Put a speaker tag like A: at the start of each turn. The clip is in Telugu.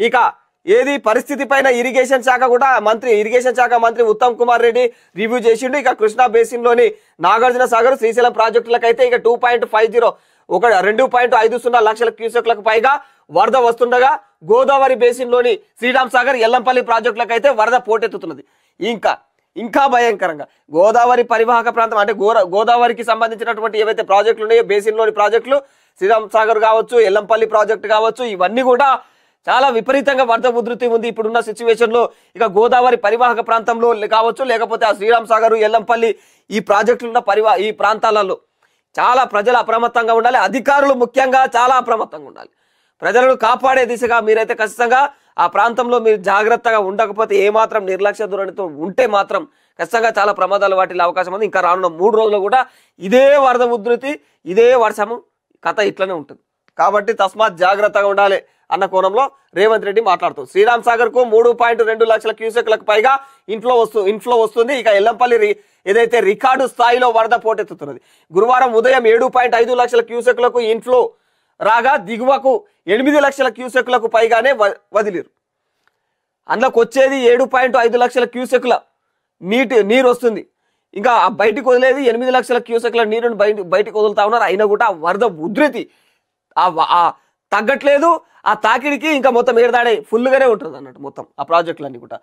A: ఇక ఏది పరిస్థితి పైన ఇరిగేషన్ శాఖ మంత్రి ఉత్తమ్ కుమార్ రెడ్డి రివ్యూ చేసిండు. ఇక కృష్ణా బేసిన్ లోని నాగార్జున సాగర్ శ్రీశైలం ప్రాజెక్టులకైతే ఇక 2.50 లక్షల క్యూసెక్లకు పైగా వరద వస్తుండగా గోదావరి బేసిన్ లోని శ్రీరామ్ సాగర్ ఎల్లంపల్లి ప్రాజెక్టులకైతే వరద పోటెత్తుతున్నది. ఇంకా భయంకరంగా గోదావరి పరివాహక ప్రాంతం అంటే గోదావరికి సంబంధించినటువంటి ఏవైతే ప్రాజెక్టులు ఉన్నాయో బేసిన్ లోని ప్రాజెక్టులు శ్రీరామ్ సాగర్ కావచ్చు, ఎల్లంపల్లి ప్రాజెక్టు కావచ్చు, ఇవన్నీ కూడా చాలా విపరీతంగా వరద ఉధృతి ఉంది ఇప్పుడున్న సిచ్యువేషన్ లో. ఇక గోదావరి పరివాహక ప్రాంతంలో కావచ్చు, లేకపోతే ఆ శ్రీరామ్ సాగర్ ఎల్లంపల్లి ఈ ప్రాజెక్టులున్న ఈ ప్రాంతాలలో చాలా ప్రజలు అప్రమత్తంగా ఉండాలి. అధికారులు ముఖ్యంగా చాలా అప్రమత్తంగా ఉండాలి. ప్రజలను కాపాడే దిశగా మీరైతే ఖచ్చితంగా ఆ ప్రాంతంలో మీరు జాగ్రత్తగా ఉండకపోతే ఏమాత్రం నిర్లక్ష్య ధోరణితో ఉంటే మాత్రం ఖచ్చితంగా చాలా ప్రమాదాలు వాటిల్లే అవకాశం ఉంది. ఇంకా రానున్న 3 రోజులు కూడా ఇదే వరద ఉధృతి, ఇదే వర్షము కథ ఇట్లనే ఉంటుంది. కాబట్టి తస్మాత్ జాగ్రత్తగా ఉండాలి అన్న కోణంలో రేవంత్ రెడ్డి మాట్లాడుతూ శ్రీరామ్ సాగర్ కు 3.2 లక్షల క్యూసెక్లకు పైగా ఇన్ఫ్లో వస్తుంది. ఇక ఎల్లంపల్లి ఏదైతే రికార్డు స్థాయిలో వరద పోటెత్తుతున్నది. గురువారం ఉదయం 7.5 లక్షల క్యూసెక్లకు ఇన్ఫ్లో రాగా దిగువకు 8 లక్షల క్యూసెక్లకు పైగానే వదిలిరు. అందులోకి వచ్చేది 7.5 లక్షల క్యూసెక్ల నీరు వస్తుంది. ఇంకా బయటికి వదిలేది 8 లక్షల క్యూసెక్ల నీరుని బయటికి వదులుతా ఉన్నారు. అయినా కూడా వరద ఉధృతి తగ్గట్లేదు. ఆ తాకిడికి ఇంకా మొత్తం ఏడాడే ఫుల్గానే ఉంటుంది అన్నట్టు మొత్తం ఆ ప్రాజెక్టులన్నీ కూడా.